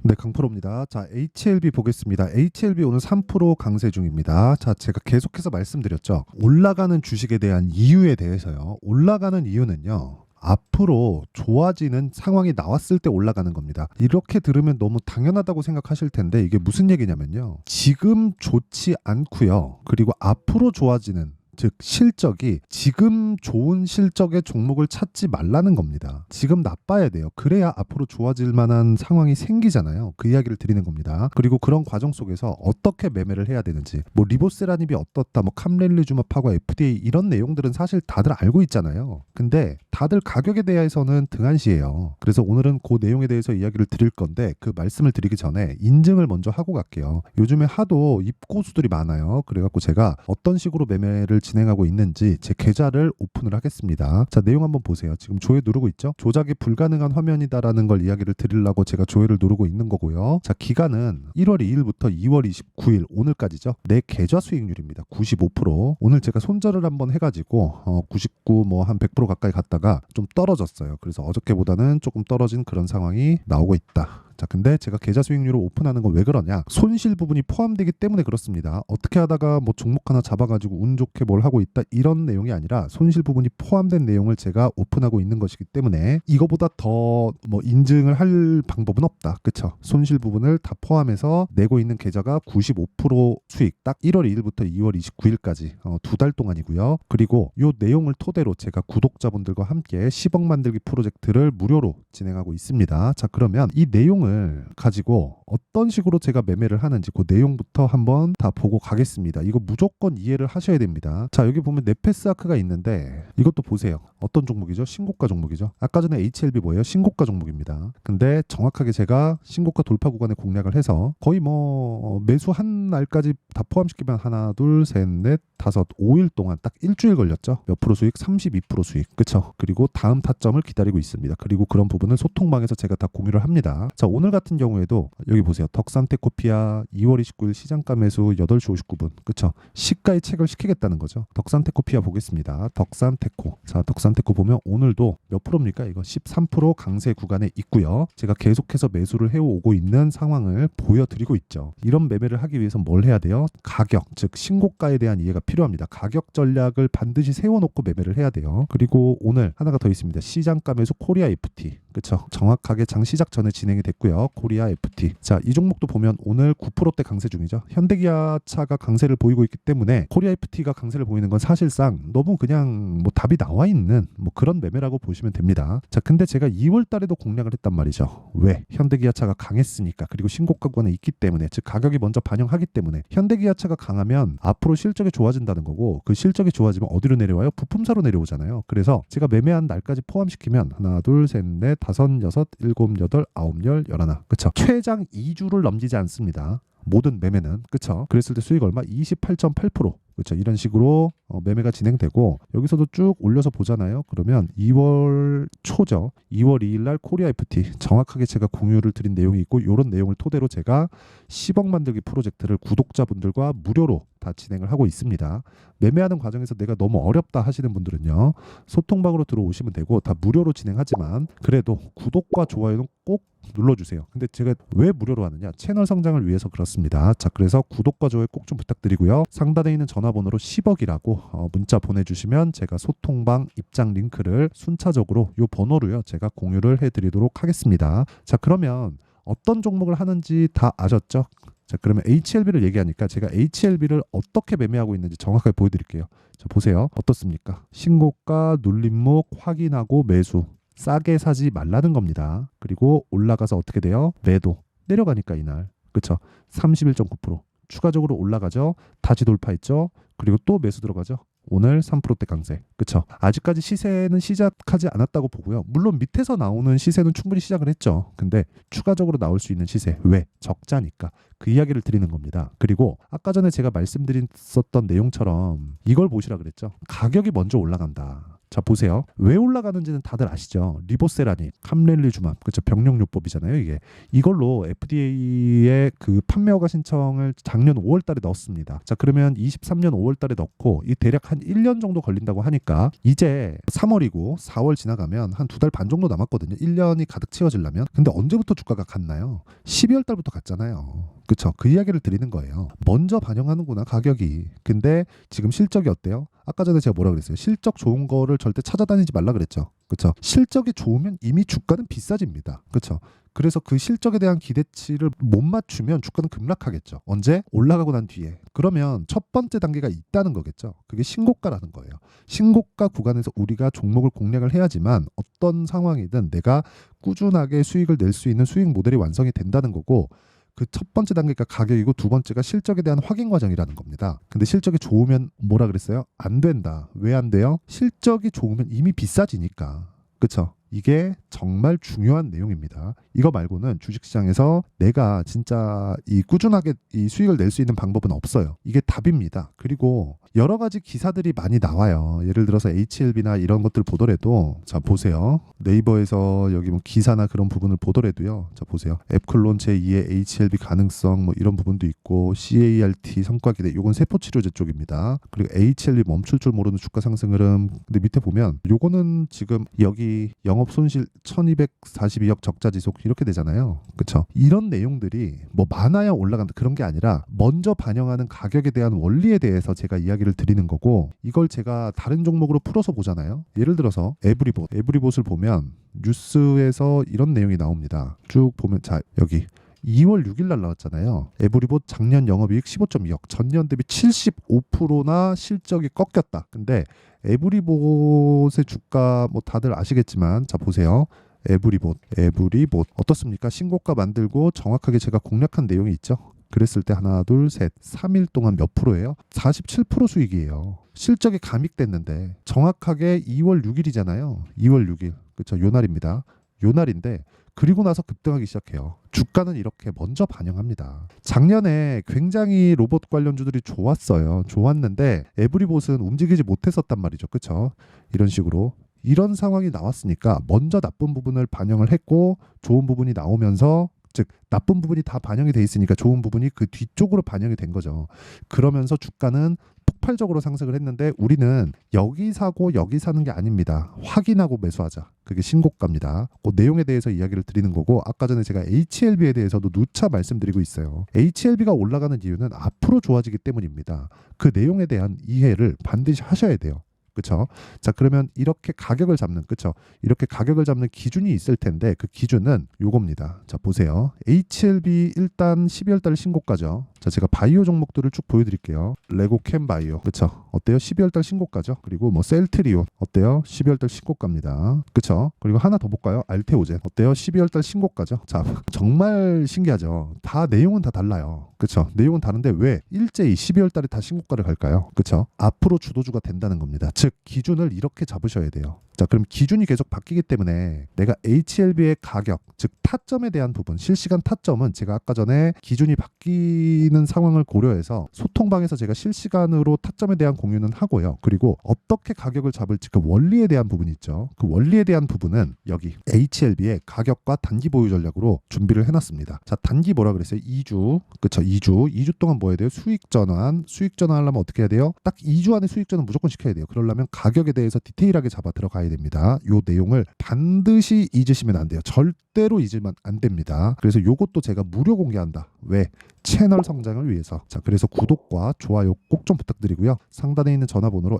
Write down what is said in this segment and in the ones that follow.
네, 강프로입니다. 자, HLB 보겠습니다. HLB 오늘 3% 강세 중입니다. 자, 제가 계속해서 말씀드렸죠. 올라가는 주식에 대한 이유에 대해서요. 올라가는 이유는요. 앞으로 좋아지는 상황이 나왔을 때 올라가는 겁니다. 이렇게 들으면 너무 당연하다고 생각하실 텐데 이게 무슨 얘기냐면요. 지금 좋지 않고요. 그리고 앞으로 좋아지는 즉 실적이 지금 좋은 실적의 종목을 찾지 말라는 겁니다. 지금 나빠야 돼요. 그래야 앞으로 좋아질 만한 상황이 생기잖아요. 그 이야기를 드리는 겁니다. 그리고 그런 과정 속에서 어떻게 매매를 해야 되는지, 뭐 리보세라닙이 어떻다, 뭐 캄렐리주마파과 FDA 이런 내용들은 사실 다들 알고 있잖아요. 근데 다들 가격에 대해서는 등한시해요. 그래서 오늘은 그 내용에 대해서 이야기를 드릴 건데 그 말씀을 드리기 전에 인증을 먼저 하고 갈게요. 요즘에 하도 입고수들이 많아요. 그래갖고 제가 어떤 식으로 매매를 진행하고 있는지 제 계좌를 오픈을 하겠습니다. 자, 내용 한번 보세요. 지금 조회 누르고 있죠? 조작이 불가능한 화면이다라는 걸 이야기를 드리려고 제가 조회를 누르고 있는 거고요. 자, 기간은 1월 2일부터 2월 29일 오늘까지죠. 내 계좌 수익률입니다. 95%. 오늘 제가 손절을 한번 해가지고 99 뭐 한 100% 가까이 갔다가 좀 떨어졌어요. 그래서 어저께보다는 조금 떨어진 그런 상황이 나오고 있다. 자, 근데 제가 계좌 수익률을 오픈하는 건 왜 그러냐? 손실 부분이 포함되기 때문에 그렇습니다. 어떻게 하다가 뭐 종목 하나 잡아가지고 운 좋게 뭘 하고 있다 이런 내용이 아니라 손실 부분이 포함된 내용을 제가 오픈하고 있는 것이기 때문에 이거보다 더 뭐 인증을 할 방법은 없다. 그쵸? 손실 부분을 다 포함해서 내고 있는 계좌가 95% 수익 딱 1월 2일부터 2월 29일까지 2달 동안이고요. 그리고 이 내용을 토대로 제가 구독자분들과 함께 10억 만들기 프로젝트를 무료로 진행하고 있습니다. 자, 그러면 이 내용을 가지고 어떤 식으로 제가 매매를 하는지 그 내용부터 한번 다 보고 가겠습니다. 이거 무조건 이해를 하셔야 됩니다. 자, 여기 보면 네페스아크가 있는데 이것도 보세요. 어떤 종목이죠? 신고가 종목이죠. 아까 전에 HLB 뭐예요? 신고가 종목입니다. 근데 정확하게 제가 신고가 돌파 구간에 공략을 해서 거의 뭐 매수 한 날까지 다 포함시키면 하나, 둘, 셋, 넷, 다섯, 5일 동안 딱 일주일 걸렸죠. 몇 프로 수익? 32% 수익. 그쵸? 그리고 다음 타점을 기다리고 있습니다. 그리고 그런 부분을 소통방에서 제가 다 공유를 합니다. 자, 오늘 같은 경우에도 여기 보세요. 덕산테코피아 2월 29일 시장가 매수 8시 59분. 그쵸? 시가에 체결 시키겠다는 거죠. 덕산테코피아 보겠습니다. 덕산테코. 자, 덕산테코 보면 오늘도 몇 프로입니까? 이거 13% 강세 구간에 있고요. 제가 계속해서 매수를 해오고 있는 상황을 보여드리고 있죠. 이런 매매를 하기 위해서 뭘 해야 돼요? 가격, 즉 신고가에 대한 이해가 필요합니다. 가격 전략을 반드시 세워놓고 매매를 해야 돼요. 그리고 오늘 하나가 더 있습니다. 시장가 매수 코리아 FT. 그쵸? 정확하게 장 시작 전에 진행이 됐고요. 코리아 FT. 자, 이 종목도 보면 오늘 9%대 강세 중이죠. 현대기아차가 강세를 보이고 있기 때문에 코리아 FT가 강세를 보이는 건 사실상 너무 그냥 뭐 답이 나와 있는 뭐 그런 매매라고 보시면 됩니다. 자, 근데 제가 2월 달에도 공략을 했단 말이죠. 왜? 현대기아차가 강했으니까. 그리고 신고가권에 있기 때문에, 즉 가격이 먼저 반영하기 때문에. 현대기아차가 강하면 앞으로 실적이 좋아진다는 거고, 그 실적이 좋아지면 어디로 내려와요? 부품사로 내려오잖아요. 그래서 제가 매매한 날까지 포함시키면 하나, 둘, 셋, 넷, 다섯, 여섯, 일곱, 여덟, 아홉, 열, 열하나. 그쵸? 최장 2주를 넘기지 않습니다. 모든 매매는. 그쵸? 그랬을 때 수익 얼마? 28.8%. 그렇죠. 이런 식으로 매매가 진행되고 여기서도 쭉 올려서 보잖아요. 그러면 2월 초죠. 2월 2일 날 코리아 FT 정확하게 제가 공유를 드린 내용이 있고 이런 내용을 토대로 제가 10억 만들기 프로젝트를 구독자분들과 무료로 다 진행을 하고 있습니다. 매매하는 과정에서 내가 너무 어렵다 하시는 분들은요. 소통방으로 들어오시면 되고 다 무료로 진행하지만 그래도 구독과 좋아요는 꼭 눌러주세요. 근데 제가 왜 무료로 하느냐? 채널 성장을 위해서 그렇습니다. 자, 그래서 구독과 좋아요 꼭 좀 부탁드리고요. 상단에 있는 전화번호로 10억이라고 문자 보내주시면 제가 소통방 입장 링크를 순차적으로 이 번호로요. 제가 공유를 해드리도록 하겠습니다. 자, 그러면 어떤 종목을 하는지 다 아셨죠? 자, 그러면 HLB를 얘기하니까 제가 HLB를 어떻게 매매하고 있는지 정확하게 보여드릴게요. 자, 보세요. 어떻습니까? 신고가 눌림목 확인하고 매수. 싸게 사지 말라는 겁니다. 그리고 올라가서 어떻게 돼요? 매도. 내려가니까 이날. 그쵸? 31.9%. 추가적으로 올라가죠. 다시 돌파했죠. 그리고 또 매수 들어가죠. 오늘 3%대 강세. 그쵸? 아직까지 시세는 시작하지 않았다고 보고요. 물론 밑에서 나오는 시세는 충분히 시작을 했죠. 근데 추가적으로 나올 수 있는 시세. 왜? 적자니까. 그 이야기를 드리는 겁니다. 그리고 아까 전에 제가 말씀드렸었던 내용처럼 이걸 보시라 그랬죠. 가격이 먼저 올라간다. 자 보세요. 왜 올라가는지는 다들 아시죠? 리보세라닉, 캄렐리 주맘, 그렇죠? 병력요법이잖아요. 이걸로 FDA에 그 판매 허가 신청을 작년 5월달에 넣었습니다. 자 그러면 23년 5월달에 넣고 이 대략 한 1년 정도 걸린다고 하니까 이제 3월이고 4월 지나가면 한 2달 반 정도 남았거든요. 1년이 가득 채워지려면. 근데 언제부터 주가가 갔나요? 12월 달부터 갔잖아요. 그쵸? 그 이야기를 드리는 거예요. 먼저 반영하는구나 가격이. 근데 지금 실적이 어때요? 아까 전에 제가 뭐라 그랬어요? 실적 좋은 거를 절대 찾아다니지 말라 그랬죠. 그쵸? 실적이 좋으면 이미 주가는 비싸집니다. 그쵸? 그래서 그 실적에 대한 기대치를 못 맞추면 주가는 급락하겠죠. 언제? 올라가고 난 뒤에. 그러면 첫 번째 단계가 있다는 거겠죠. 그게 신고가라는 거예요. 신고가 구간에서 우리가 종목을 공략을 해야지만 어떤 상황이든 내가 꾸준하게 수익을 낼 수 있는 수익 모델이 완성이 된다는 거고, 그 첫 번째 단계가 가격이고 두 번째가 실적에 대한 확인 과정이라는 겁니다. 근데 실적이 좋으면 뭐라 그랬어요? 안 된다. 왜 안 돼요? 실적이 좋으면 이미 비싸지니까. 그쵸? 이게 정말 중요한 내용입니다. 이거 말고는 주식시장에서 내가 진짜 이 꾸준하게 이 수익을 낼 수 있는 방법은 없어요. 이게 답입니다. 그리고 여러 가지 기사들이 많이 나와요. 예를 들어서 HLB나 이런 것들 보더라도, 자 보세요. 네이버에서 여기 뭐 기사나 그런 부분을 보더라도요. 자 보세요. 앱클론 제2의 HLB 가능성 뭐 이런 부분도 있고, CART 성과 기대, 요건 세포치료제 쪽입니다. 그리고 HLB 멈출 줄 모르는 주가 상승 흐름. 근데 밑에 보면 요거는 지금 여기 영업 손실 1242억 적자 지속 이렇게 되잖아요. 그렇죠? 이런 내용들이 뭐 많아야 올라간다 그런 게 아니라 먼저 반영하는 가격에 대한 원리에 대해서 제가 이야기를 드리는 거고, 이걸 제가 다른 종목으로 풀어서 보잖아요. 예를 들어서 에브리봇을 보면 뉴스에서 이런 내용이 나옵니다. 쭉 보면 자 여기 2월 6일 날 나왔잖아요. 에브리봇 작년 영업이익 15.2억, 전년 대비 75%나 실적이 꺾였다. 근데 에브리봇의 주가 뭐 다들 아시겠지만, 자 보세요. 에브리봇 어떻습니까? 신고가 만들고 정확하게 제가 공략한 내용이 있죠. 그랬을 때 하나 둘 셋 3일 동안 몇 프로예요? 47% 수익이에요. 실적이 감익됐는데 정확하게 2월 6일이잖아요. 2월 6일. 그렇죠? 요 날입니다. 요 날인데 그리고 나서 급등하기 시작해요. 주가는 이렇게 먼저 반영합니다. 작년에 굉장히 로봇 관련주들이 좋았는데 에브리봇은 움직이지 못했었단 말이죠. 그렇죠? 이런 식으로. 이런 상황이 나왔으니까 먼저 나쁜 부분을 반영을 했고, 좋은 부분이 나오면서, 즉 나쁜 부분이 다 반영이 돼 있으니까 좋은 부분이 그 뒤쪽으로 반영이 된 거죠. 그러면서 주가는 폭발적으로 상승을 했는데 우리는 여기 사고 여기 사는 게 아닙니다. 확인하고 매수하자. 그게 신고가입니다. 그 내용에 대해서 이야기를 드리는 거고, 아까 전에 제가 HLB에 대해서도 누차 말씀드리고 있어요. HLB가 올라가는 이유는 앞으로 좋아지기 때문입니다. 그 내용에 대한 이해를 반드시 하셔야 돼요. 그렇죠? 자 그러면 이렇게 가격을 잡는, 그렇죠? 이렇게 가격을 잡는 기준이 있을 텐데 그 기준은 요겁니다. 자 보세요. HLB 일단 12월 달 신고가죠. 자 제가 바이오 종목들을 쭉 보여드릴게요. 레고캠 바이오, 그렇죠? 어때요? 12월 달 신고가죠. 그리고 뭐 셀트리온 어때요? 12월 달 신고가입니다. 그렇죠? 그리고 하나 더 볼까요? 알테오젠 어때요? 12월 달 신고가죠. 자 정말 신기하죠. 다 내용은 다 달라요. 그렇죠? 내용은 다른데 왜 일제히 12월 달에 다 신고가를 갈까요? 그렇죠? 앞으로 주도주가 된다는 겁니다. 즉 기준을 이렇게 잡으셔야 돼요. 자 그럼 기준이 계속 바뀌기 때문에 내가 HLB의 가격, 즉 타점에 대한 부분, 실시간 타점은 제가 아까 전에 기준이 바뀌는 상황을 고려해서 소통방에서 제가 실시간으로 타점에 대한 공유는 하고요. 그리고 어떻게 가격을 잡을지 그 원리에 대한 부분이 있죠. 그 원리에 대한 부분은 여기 HLB의 가격과 단기 보유 전략으로 준비를 해놨습니다. 자 단기 뭐라 그랬어요? 2주. 그쵸? 2주 동안 뭐 해야 돼요? 수익 전환 하려면 어떻게 해야 돼요? 딱 2주 안에 수익 전환 무조건 시켜야 돼요. 그러려면 가격에 대해서 디테일하게 잡아 들어가야 됩니다. 요 내용을 반드시 잊으시면 안 돼요. 절대로 잊으면 안 됩니다. 그래서 요것도 제가 무료 공개한다. 왜? 채널 성장을 위해서. 자 그래서 구독과 좋아요 꼭 좀 부탁드리고요. 상단에 있는 전화번호로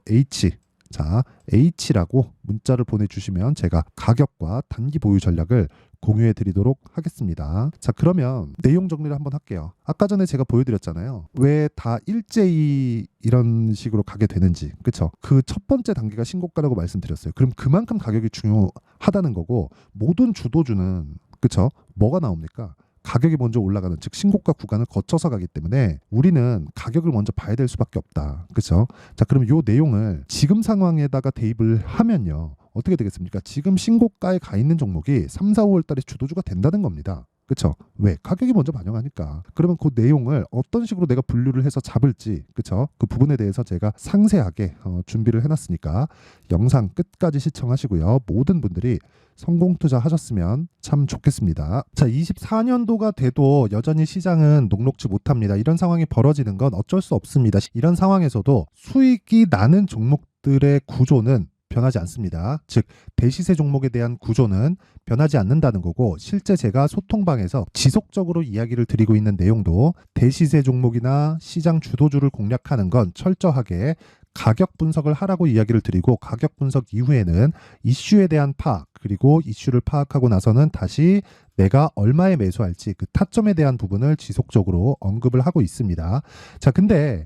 H라고 문자를 보내주시면 제가 가격과 단기 보유 전략을 공유해 드리도록 하겠습니다. 자 그러면 내용 정리를 한번 할게요. 아까 전에 제가 보여드렸잖아요. 왜 다 일제히 이런 식으로 가게 되는지. 그쵸? 그 첫 번째 단계가 신고가라고 말씀드렸어요. 그럼 그만큼 가격이 중요하다는 거고, 모든 주도주는 그쵸? 뭐가 나옵니까? 가격이 먼저 올라가는, 즉 신고가 구간을 거쳐서 가기 때문에 우리는 가격을 먼저 봐야 될 수밖에 없다. 그렇죠? 자, 그럼 요 내용을 지금 상황에다가 대입을 하면요. 어떻게 되겠습니까? 지금 신고가에 가 있는 종목이 3, 4, 5월 달에 주도주가 된다는 겁니다. 그쵸? 왜? 가격이 먼저 반영하니까. 그러면 그 내용을 어떤 식으로 내가 분류를 해서 잡을지, 그쵸? 그 부분에 대해서 제가 상세하게 준비를 해놨으니까 영상 끝까지 시청하시고요. 모든 분들이 성공 투자하셨으면 참 좋겠습니다. 자, 24년도가 돼도 여전히 시장은 녹록지 못합니다. 이런 상황이 벌어지는 건 어쩔 수 없습니다. 이런 상황에서도 수익이 나는 종목들의 구조는 변하지 않습니다. 즉 대시세 종목에 대한 구조는 변하지 않는다는 거고, 실제 제가 소통방에서 지속적으로 이야기를 드리고 있는 내용도 대시세 종목이나 시장 주도주를 공략하는 건 철저하게 가격 분석을 하라고 이야기를 드리고, 가격 분석 이후에는 이슈에 대한 파악, 그리고 이슈를 파악하고 나서는 다시 내가 얼마에 매수할지 그 타점에 대한 부분을 지속적으로 언급을 하고 있습니다. 자, 근데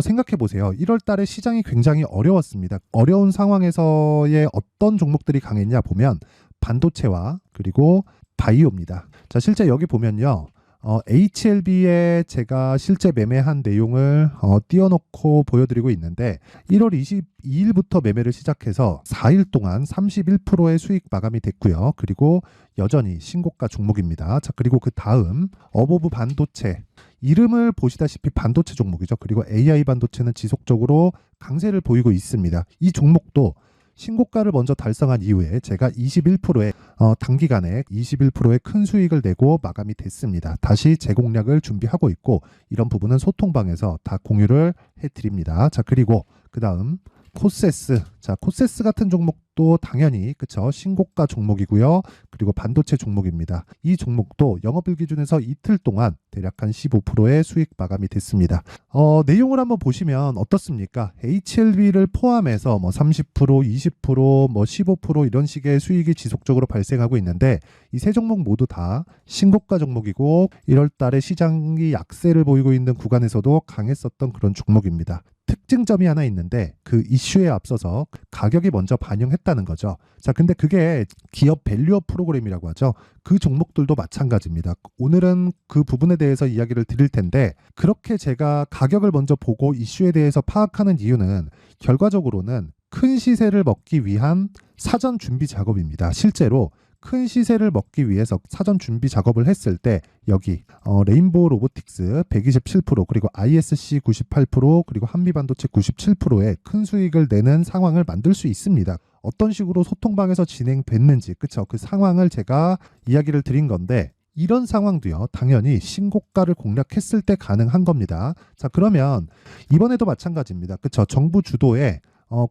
생각해 보세요. 1월 달에 시장이 굉장히 어려웠습니다. 어려운 상황에서의 어떤 종목들이 강했냐 보면 반도체와 그리고 바이오입니다. 자, 실제 여기 보면요. HLB에 제가 실제 매매한 내용을 띄워놓고 보여드리고 있는데, 1월 22일부터 매매를 시작해서 4일 동안 31%의 수익 마감이 됐고요. 그리고 여전히 신고가 종목입니다. 자, 그리고 그 다음 어보브 반도체, 이름을 보시다시피 반도체 종목이죠. 그리고 AI 반도체는 지속적으로 강세를 보이고 있습니다. 이 종목도 신고가를 먼저 달성한 이후에 제가 21%의 단기간에 21%의 큰 수익을 내고 마감이 됐습니다. 다시 재공략을 준비하고 있고, 이런 부분은 소통방에서 다 공유를 해드립니다. 자, 그리고 그 다음 코세스. 자, 코세스 같은 종목도 당연히 그쵸, 신고가 종목이고요. 그리고 반도체 종목입니다. 이 종목도 영업일 기준에서 이틀 동안 대략 한 15%의 수익 마감이 됐습니다. 내용을 한번 보시면 어떻습니까? HLB를 포함해서 뭐 30%, 20%, 뭐 15% 이런 식의 수익이 지속적으로 발생하고 있는데, 이 세 종목 모두 다 신고가 종목이고 1월 달에 시장이 약세를 보이고 있는 구간에서도 강했었던 그런 종목입니다. 특징점이 하나 있는데, 그 이슈에 앞서서 가격이 먼저 반영했다는 거죠. 자, 근데 그게 기업 밸류업 프로그램이라고 하죠. 그 종목들도 마찬가지입니다. 오늘은 그 부분에 대해서 이야기를 드릴 텐데, 그렇게 제가 가격을 먼저 보고 이슈에 대해서 파악하는 이유는 결과적으로는 큰 시세를 먹기 위한 사전 준비 작업입니다. 실제로 큰 시세를 먹기 위해서 사전 준비 작업을 했을 때 여기 레인보우 로보틱스 127%, 그리고 ISC 98%, 그리고 한미반도체 97%의 큰 수익을 내는 상황을 만들 수 있습니다. 어떤 식으로 소통방에서 진행됐는지, 그쵸? 그 상황을 제가 이야기를 드린 건데, 이런 상황도요, 당연히 신고가를 공략했을 때 가능한 겁니다. 자, 그러면 이번에도 마찬가지입니다. 그쵸? 정부 주도의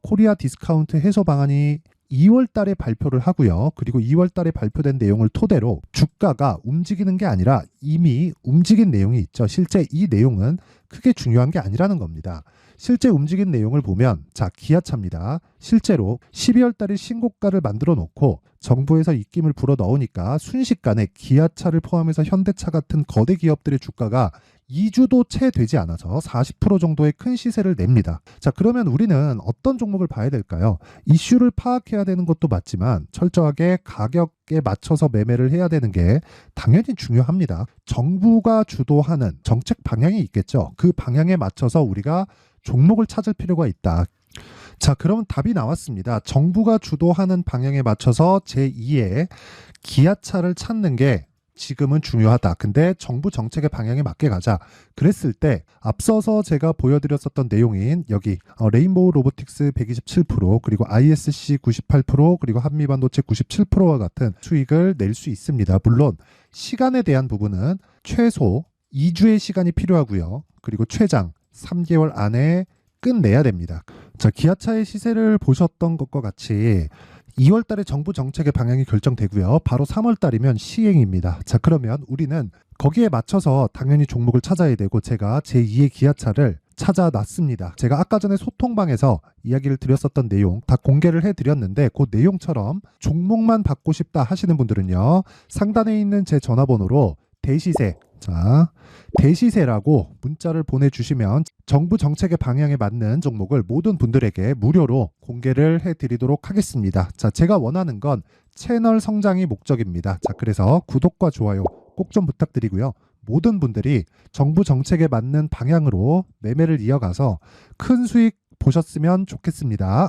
코리아 디스카운트 해소 방안이 2월 달에 발표를 하고요. 그리고 2월 달에 발표된 내용을 토대로 주가가 움직이는 게 아니라 이미 움직인 내용이 있죠. 실제 이 내용은 크게 중요한 게 아니라는 겁니다. 실제 움직인 내용을 보면, 자, 기아차입니다. 실제로 12월 달에 신고가를 만들어 놓고 정부에서 입김을 불어 넣으니까 순식간에 기아차를 포함해서 현대차 같은 거대 기업들의 주가가 2주도 채 되지 않아서 40% 정도의 큰 시세를 냅니다. 자, 그러면 우리는 어떤 종목을 봐야 될까요? 이슈를 파악해야 되는 것도 맞지만 철저하게 가격에 맞춰서 매매를 해야 되는 게 당연히 중요합니다. 정부가 주도하는 정책 방향이 있겠죠. 그 방향에 맞춰서 우리가 종목을 찾을 필요가 있다. 자, 그럼 답이 나왔습니다. 정부가 주도하는 방향에 맞춰서 제2의 기아차를 찾는 게 지금은 중요하다. 근데 정부 정책의 방향에 맞게 가자. 그랬을 때 앞서서 제가 보여드렸었던 내용인 여기 레인보우 로보틱스 127%, 그리고 ISC 98%, 그리고 한미반도체 97%와 같은 수익을 낼 수 있습니다. 물론 시간에 대한 부분은 최소 2주의 시간이 필요하고요. 그리고 최장 3개월 안에 끝내야 됩니다. 자, 기아차의 시세를 보셨던 것과 같이 2월 달에 정부 정책의 방향이 결정되고요. 바로 3월 달이면 시행입니다. 자, 그러면 우리는 거기에 맞춰서 당연히 종목을 찾아야 되고, 제가 제2의 기아차를 찾아놨습니다. 제가 아까 전에 소통방에서 이야기를 드렸었던 내용 다 공개를 해드렸는데, 그 내용처럼 종목만 받고 싶다 하시는 분들은요, 상단에 있는 제 전화번호로 대시세, 자, 대시세라고 문자를 보내주시면 정부 정책의 방향에 맞는 종목을 모든 분들에게 무료로 공개를 해드리도록 하겠습니다. 자, 제가 원하는 건 채널 성장이 목적입니다. 자, 그래서 구독과 좋아요 꼭 좀 부탁드리고요. 모든 분들이 정부 정책에 맞는 방향으로 매매를 이어가서 큰 수익 보셨으면 좋겠습니다.